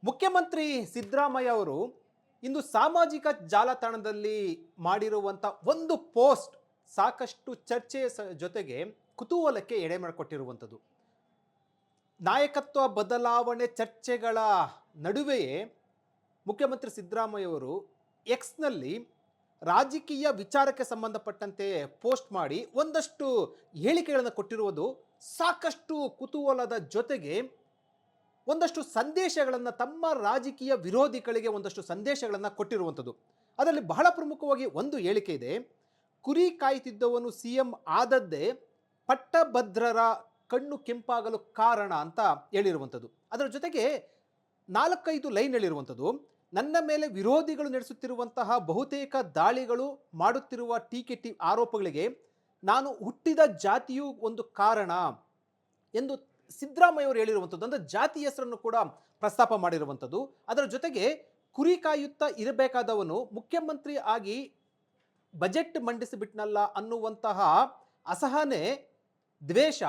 ಮುಖ್ಯಮಂತ್ರಿ ಸಿದ್ದರಾಮಯ್ಯ ಅವರು ಇಂದು ಸಾಮಾಜಿಕ ಜಾಲತಾಣದಲ್ಲಿ ಮಾಡಿರುವಂಥ ಒಂದು ಪೋಸ್ಟ್ ಸಾಕಷ್ಟು ಚರ್ಚೆಯ ಜೊತೆಗೆ ಕುತೂಹಲಕ್ಕೆ ಎಡೆ ಮಾಡಿಕೊಟ್ಟಿರುವಂಥದ್ದು. ನಾಯಕತ್ವ ಬದಲಾವಣೆ ಚರ್ಚೆಗಳ ನಡುವೆಯೇ ಮುಖ್ಯಮಂತ್ರಿ ಸಿದ್ದರಾಮಯ್ಯ ಅವರು ಎಕ್ಸ್ನಲ್ಲಿ ರಾಜಕೀಯ ವಿಚಾರಕ್ಕೆ ಸಂಬಂಧಪಟ್ಟಂತೆ ಪೋಸ್ಟ್ ಮಾಡಿ ಒಂದಷ್ಟು ಹೇಳಿಕೆಗಳನ್ನು ಕೊಟ್ಟಿರುವುದು ಸಾಕಷ್ಟು ಕುತೂಹಲದ ಜೊತೆಗೆ ಒಂದಷ್ಟು ಸಂದೇಶಗಳನ್ನು ತಮ್ಮ ರಾಜಕೀಯ ವಿರೋಧಿಗಳಿಗೆ ಒಂದಷ್ಟು ಸಂದೇಶಗಳನ್ನು ಕೊಟ್ಟಿರುವಂಥದ್ದು. ಅದರಲ್ಲಿ ಬಹಳ ಪ್ರಮುಖವಾಗಿ ಒಂದು ಹೇಳಿಕೆ ಇದೆ. ಕುರಿ ಕಾಯುತ್ತಿದ್ದವನು ಸಿಎಂ ಆದದ್ದೇ ಪಟ್ಟಭದ್ರರ ಕಣ್ಣು ಕೆಂಪಾಗಲು ಕಾರಣ ಅಂತ ಹೇಳಿರುವಂಥದ್ದು. ಅದರ ಜೊತೆಗೆ 4-5 ಲೈನ್ ಹೇಳಿರುವಂಥದ್ದು. ನನ್ನ ಮೇಲೆ ವಿರೋಧಿಗಳು ನಡೆಸುತ್ತಿರುವಂತಹ ಬಹುತೇಕ ದಾಳಿಗಳು, ಮಾಡುತ್ತಿರುವ ಟೀಕೆ ಆರೋಪಗಳಿಗೆ ನಾನು ಹುಟ್ಟಿದ ಜಾತಿಯೂ ಒಂದು ಕಾರಣ ಎಂದು ಸಿದ್ದರಾಮಯ್ಯ ಅವರು ಹೇಳಿರುವಂಥದ್ದು. ಅಂದರೆ ಜಾತಿ ಹೆಸರನ್ನು ಕೂಡ ಪ್ರಸ್ತಾಪ ಮಾಡಿರುವಂಥದ್ದು. ಅದರ ಜೊತೆಗೆ ಕುರಿ ಕಾಯುತ್ತಾ ಇರಬೇಕಾದವನು ಮುಖ್ಯಮಂತ್ರಿ ಆಗಿ ಬಜೆಟ್ ಮಂಡಿಸಿಬಿಟ್ನಲ್ಲ ಅನ್ನುವಂತಹ ಅಸಹನೆ, ದ್ವೇಷ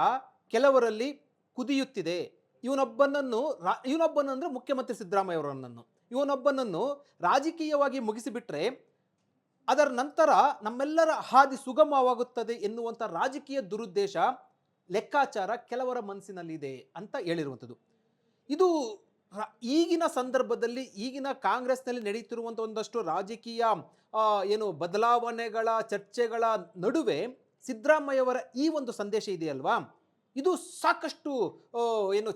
ಕೆಲವರಲ್ಲಿ ಕುದಿಯುತ್ತಿದೆ. ಇವನೊಬ್ಬನಂದ್ರೆ ಮುಖ್ಯಮಂತ್ರಿ ಸಿದ್ದರಾಮಯ್ಯ ಇವನೊಬ್ಬನನ್ನು ರಾಜಕೀಯವಾಗಿ ಮುಗಿಸಿಬಿಟ್ರೆ ಅದರ ನಂತರ ನಮ್ಮೆಲ್ಲರ ಹಾದಿ ಸುಗಮವಾಗುತ್ತದೆ ಎನ್ನುವಂಥ ರಾಜಕೀಯ ದುರುದ್ದೇಶ, ಲೆಕ್ಕಾಚಾರ ಕೆಲವರ ಮನಸ್ಸಿನಲ್ಲಿದೆ ಅಂತ ಹೇಳಿರುವಂಥದ್ದು. ಇದು ಈಗಿನ ಸಂದರ್ಭದಲ್ಲಿ, ಈಗಿನ ಕಾಂಗ್ರೆಸ್ನಲ್ಲಿ ನಡೆಯುತ್ತಿರುವಂಥ ಒಂದಷ್ಟು ರಾಜಕೀಯ ಬದಲಾವಣೆಗಳ ಚರ್ಚೆಗಳ ನಡುವೆ ಸಿದ್ದರಾಮಯ್ಯವರ ಈ ಒಂದು ಸಂದೇಶ ಇದೆಯಲ್ವಾ, ಇದು ಸಾಕಷ್ಟು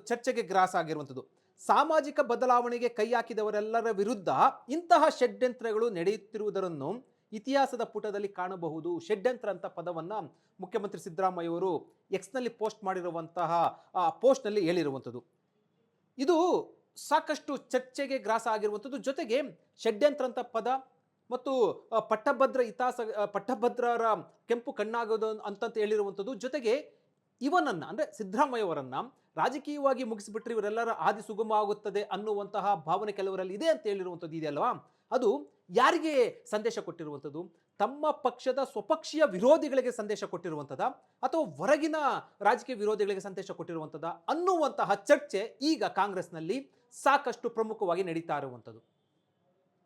ಚರ್ಚೆಗೆ ಗ್ರಾಸ ಆಗಿರುವಂಥದ್ದು. ಸಾಮಾಜಿಕ ಬದಲಾವಣೆಗೆ ಕೈ ಹಾಕಿದವರೆಲ್ಲರ ವಿರುದ್ಧ ಇಂತಹ ಷಡ್ಯಂತ್ರಗಳು ನಡೆಯುತ್ತಿರುವುದನ್ನು ಇತಿಹಾಸದ ಪುಟದಲ್ಲಿ ಕಾಣಬಹುದು. ಷಡ್ಯಂತ್ರ ಅಂತ ಪದವನ್ನು ಮುಖ್ಯಮಂತ್ರಿ ಸಿದ್ದರಾಮಯ್ಯವರು ಎಕ್ಸ್ನಲ್ಲಿ ಪೋಸ್ಟ್ ಮಾಡಿರುವಂತಹ ಪೋಸ್ಟ್ನಲ್ಲಿ ಹೇಳಿರುವಂಥದ್ದು. ಇದು ಸಾಕಷ್ಟು ಚರ್ಚೆಗೆ ಗ್ರಾಸ ಆಗಿರುವಂಥದ್ದು. ಜೊತೆಗೆ ಷಡ್ಯಂತ್ರ ಅಂತ ಪದ ಮತ್ತು ಪಟ್ಟಭದ್ರರ ಕೆಂಪು ಕಣ್ಣಾಗೋದು ಅಂತಂತ ಹೇಳಿರುವಂಥದ್ದು. ಜೊತೆಗೆ ಇವನನ್ನು ಅಂದರೆ ಸಿದ್ದರಾಮಯ್ಯವರನ್ನು ರಾಜಕೀಯವಾಗಿ ಮುಗಿಸಿಬಿಟ್ರೆ ಇವರೆಲ್ಲರ ಆದಿ ಸುಗಮ ಆಗುತ್ತದೆ ಅನ್ನುವಂತಹ ಭಾವನೆ ಕೆಲವರಲ್ಲಿ ಇದೆ ಅಂತ ಹೇಳಿರುವಂಥದ್ದು ಇದೆಯಲ್ವಾ, ಅದು ಯಾರಿಗೆ ಸಂದೇಶ ಕೊಟ್ಟಿರುವಂಥದ್ದು? ತಮ್ಮ ಪಕ್ಷದ ಸ್ವಪಕ್ಷೀಯ ವಿರೋಧಿಗಳಿಗೆ ಸಂದೇಶ ಕೊಟ್ಟಿರುವಂಥದ್ದ ಅಥವಾ ಹೊರಗಿನ ರಾಜಕೀಯ ವಿರೋಧಿಗಳಿಗೆ ಸಂದೇಶ ಕೊಟ್ಟಿರುವಂಥದ್ದ ಅನ್ನುವಂತಹ ಚರ್ಚೆ ಈಗ ಕಾಂಗ್ರೆಸ್ನಲ್ಲಿ ಸಾಕಷ್ಟು ಪ್ರಮುಖವಾಗಿ ನಡೀತಾ ಇರುವಂಥದ್ದು.